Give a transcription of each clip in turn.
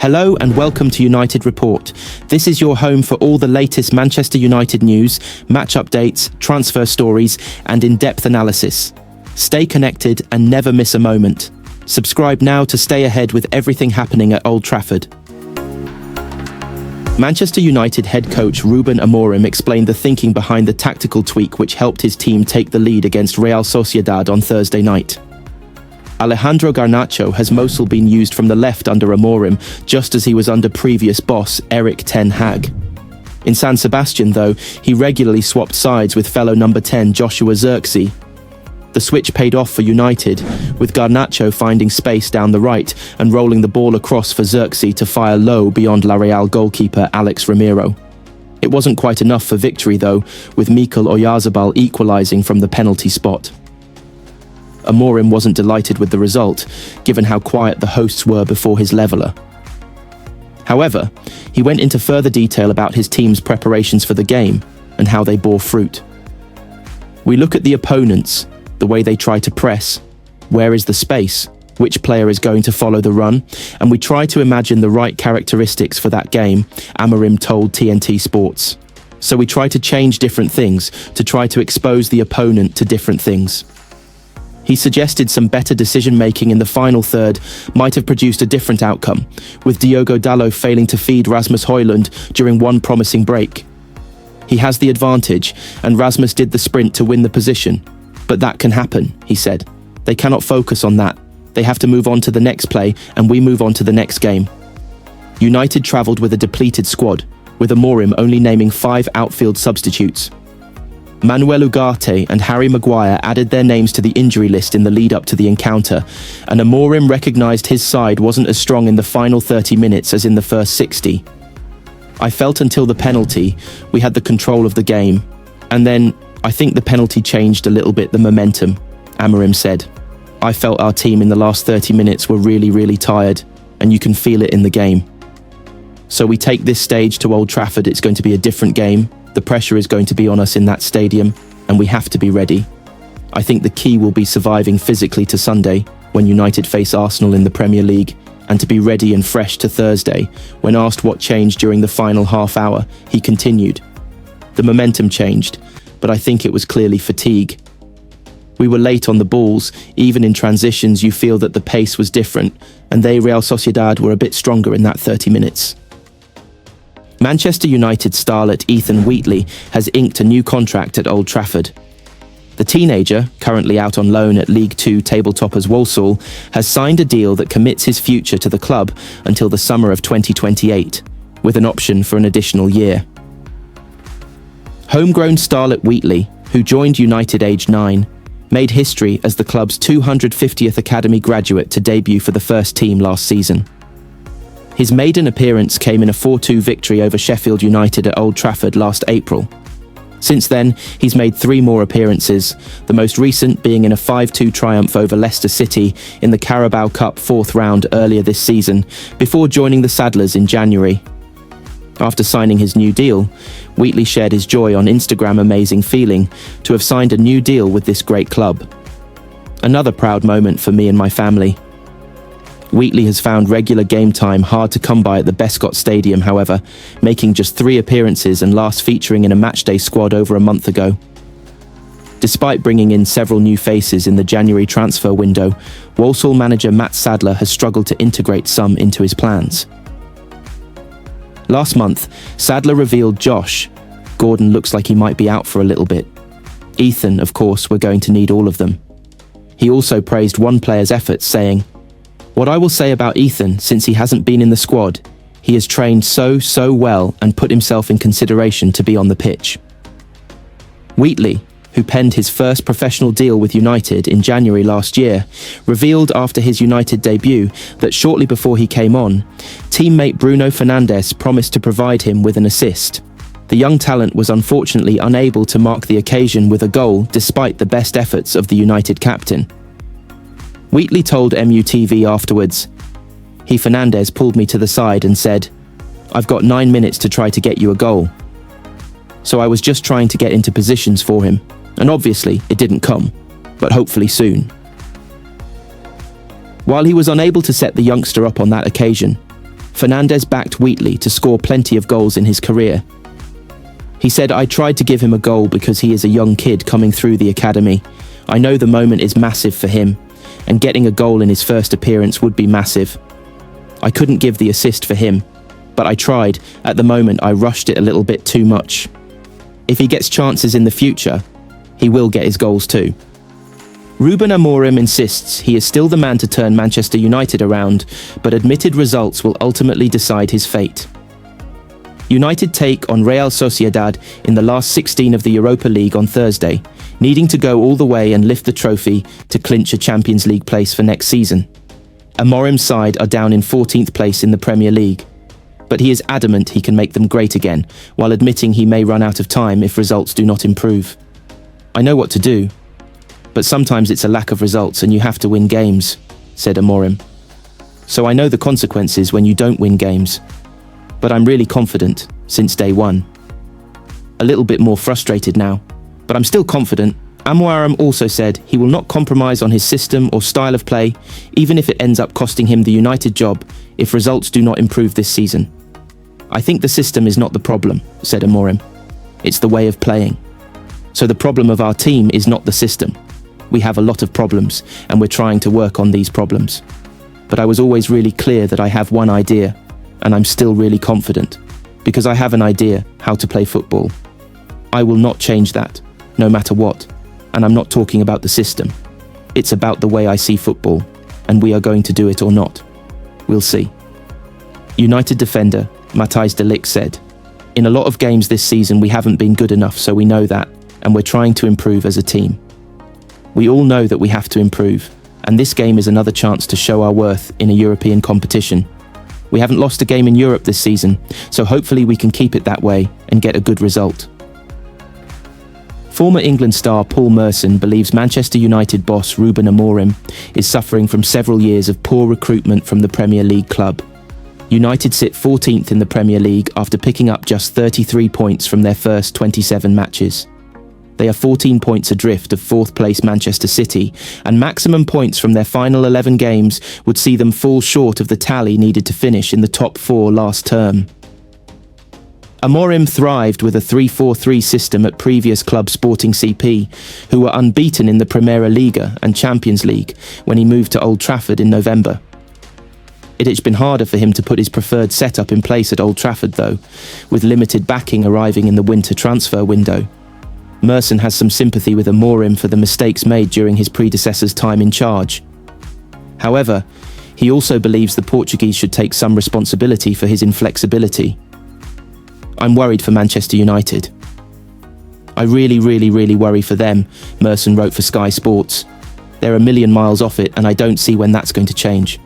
Hello and welcome to United Report. This is your home for all the latest Manchester United news, match updates, transfer stories, and in-depth analysis. Stay connected and never miss a moment. Subscribe now to stay ahead with everything happening at Old Trafford. Manchester United head coach Ruben Amorim explained the thinking behind the tactical tweak which helped his team take the lead against Real Sociedad on Thursday night. Alejandro Garnacho has mostly been used from the left under Amorim, just as he was under previous boss Erik ten Hag. In San Sebastian, though, he regularly swapped sides with fellow number 10 Joshua Zirkzee. The switch paid off for United, with Garnacho finding space down the right and rolling the ball across for Zirkzee to fire low beyond La Real goalkeeper Alex Ramiro. It wasn't quite enough for victory, though, with Mikel Oyarzabal equalising from the penalty spot. Amorim wasn't delighted with the result, given how quiet the hosts were before his leveller. However, he went into further detail about his team's preparations for the game and how they bore fruit. We look at the opponents, the way they try to press, where is the space, which player is going to follow the run, and we try to imagine the right characteristics for that game, Amorim told TNT Sports. So we try to change different things to try to expose the opponent to different things. He suggested some better decision-making in the final third might have produced a different outcome, with Diogo Dalot failing to feed Rasmus Højlund during one promising break. He has the advantage, and Rasmus did the sprint to win the position. But that can happen, he said. They cannot focus on that. They have to move on to the next play, and we move on to the next game. United travelled with a depleted squad, with Amorim only naming 5 outfield substitutes. Manuel Ugarte and Harry Maguire added their names to the injury list in the lead-up to the encounter, and Amorim recognised his side wasn't as strong in the final 30 minutes as in the first 60. I felt until the penalty, we had the control of the game, and then I think the penalty changed a little bit the momentum, Amorim said. I felt our team in the last 30 minutes were really tired, and you can feel it in the game. So we take this stage to Old Trafford, it's going to be a different game. The pressure is going to be on us in that stadium, and we have to be ready. I think the key will be surviving physically to Sunday, when United face Arsenal in the Premier League, and to be ready and fresh to Thursday. When asked what changed during the final half hour, he continued. The momentum changed, but I think it was clearly fatigue. We were late on the balls, even in transitions you feel that the pace was different, and Real Sociedad were a bit stronger in that 30 minutes. Manchester United starlet Ethan Wheatley has inked a new contract at Old Trafford. The teenager, currently out on loan at League Two tabletoppers Walsall, has signed a deal that commits his future to the club until the summer of 2028, with an option for an additional year. Homegrown starlet Wheatley, who joined United aged 9, made history as the club's 250th academy graduate to debut for the first team last season. His maiden appearance came in a 4-2 victory over Sheffield United at Old Trafford last April. Since then, he's made 3 more appearances, the most recent being in a 5-2 triumph over Leicester City in the Carabao Cup 4th round earlier this season, before joining the Saddlers in January. After signing his new deal, Wheatley shared his joy on Instagram. Amazing feeling to have signed a new deal with this great club. Another proud moment for me and my family. Wheatley has found regular game time hard to come by at the Bescot Stadium, however, making just 3 appearances and last featuring in a matchday squad over a month ago. Despite bringing in several new faces in the January transfer window, Walsall manager Matt Sadler has struggled to integrate some into his plans. Last month, Sadler revealed Josh. Gordon looks like he might be out for a little bit. Ethan, of course, we're going to need all of them. He also praised one player's efforts, saying, "What I will say about Ethan, since he hasn't been in the squad, he has trained so well and put himself in consideration to be on the pitch." Wheatley, who penned his first professional deal with United in January last year, revealed after his United debut that shortly before he came on, teammate Bruno Fernandes promised to provide him with an assist. The young talent was unfortunately unable to mark the occasion with a goal despite the best efforts of the United captain. Wheatley told MUTV afterwards, Fernandes pulled me to the side and said, "I've got 9 minutes to try to get you a goal." So I was just trying to get into positions for him, and obviously it didn't come, but hopefully soon. While he was unable to set the youngster up on that occasion, Fernandes backed Wheatley to score plenty of goals in his career. He said, "I tried to give him a goal because he is a young kid coming through the academy. I know the moment is massive for him, and getting a goal in his first appearance would be massive. I couldn't give the assist for him, but I tried. At the moment, I rushed it a little bit too much. If he gets chances in the future, he will get his goals too." Ruben Amorim insists he is still the man to turn Manchester United around, but admitted results will ultimately decide his fate. United take on Real Sociedad in the last 16 of the Europa League on Thursday, needing to go all the way and lift the trophy to clinch a Champions League place for next season. Amorim's side are down in 14th place in the Premier League, but he is adamant he can make them great again, while admitting he may run out of time if results do not improve. "I know what to do, but sometimes it's a lack of results and you have to win games," said Amorim. "So I know the consequences when you don't win games, but I'm really confident since day one. A little bit more frustrated now, but I'm still confident." Amorim also said he will not compromise on his system or style of play, even if it ends up costing him the United job if results do not improve this season. "I think the system is not the problem," said Amorim. "It's the way of playing. So the problem of our team is not the system. We have a lot of problems, and we're trying to work on these problems. But I was always really clear that I have one idea, and I'm still really confident, because I have an idea how to play football. I will not change that, no matter what. And I'm not talking about the system. It's about the way I see football, and we are going to do it or not. We'll see." United defender Matthijs de Ligt said, "In a lot of games this season we haven't been good enough, so we know that, and we're trying to improve as a team. We all know that we have to improve, and this game is another chance to show our worth in a European competition. We haven't lost a game in Europe this season, so hopefully we can keep it that way and get a good result." Former England star Paul Merson believes Manchester United boss Ruben Amorim is suffering from several years of poor recruitment from the Premier League club. United sit 14th in the Premier League after picking up just 33 points from their first 27 matches. They are 14 points adrift of 4th place Manchester City, and maximum points from their final 11 games would see them fall short of the tally needed to finish in the top 4 last term. Amorim thrived with a 3-4-3 system at previous club Sporting CP, who were unbeaten in the Primera Liga and Champions League when he moved to Old Trafford in November. It had been harder for him to put his preferred setup in place at Old Trafford though, with limited backing arriving in the winter transfer window. Merson has some sympathy with Amorim for the mistakes made during his predecessor's time in charge. However, he also believes the Portuguese should take some responsibility for his inflexibility. "I'm worried for Manchester United. I really worry for them," Merson wrote for Sky Sports. "They're a million miles off it, and I don't see when that's going to change.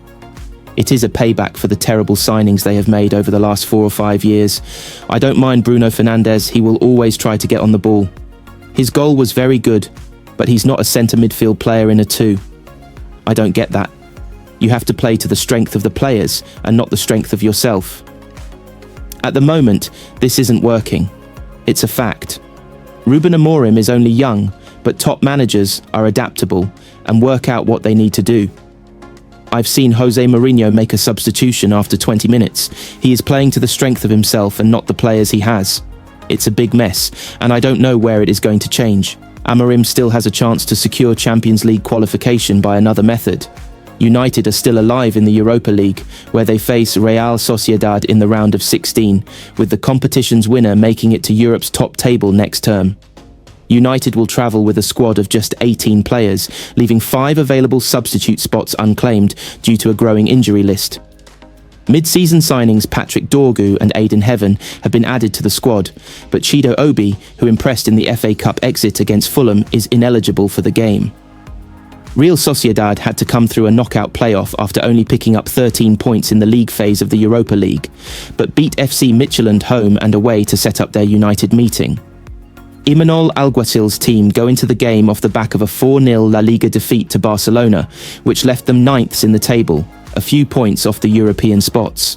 It is a payback for the terrible signings they have made over the last 4 or 5 years. I don't mind Bruno Fernandes, he will always try to get on the ball. His goal was very good, but he's not a centre midfield player in a 2. I don't get that. You have to play to the strength of the players and not the strength of yourself. At the moment, this isn't working. It's a fact. Ruben Amorim is only young, but top managers are adaptable and work out what they need to do. I've seen Jose Mourinho make a substitution after 20 minutes. He is playing to the strength of himself and not the players he has. It's a big mess, and I don't know where it is going to change. Amorim still has a chance to secure Champions League qualification by another method. United are still alive in the Europa League, where they face Real Sociedad in the round of 16, with the competition's winner making it to Europe's top table next term. United will travel with a squad of just 18 players, leaving 5 available substitute spots unclaimed due to a growing injury list. Mid-season signings Patrick Dorgu and Aidan Heaven have been added to the squad, but Chido Obi, who impressed in the FA Cup exit against Fulham, is ineligible for the game. Real Sociedad had to come through a knockout playoff after only picking up 13 points in the league phase of the Europa League, but beat FC Midtjylland home and away to set up their United meeting. Imanol Alguacil's team go into the game off the back of a 4-0 La Liga defeat to Barcelona, which left them 9th in the table, a few points off the European spots.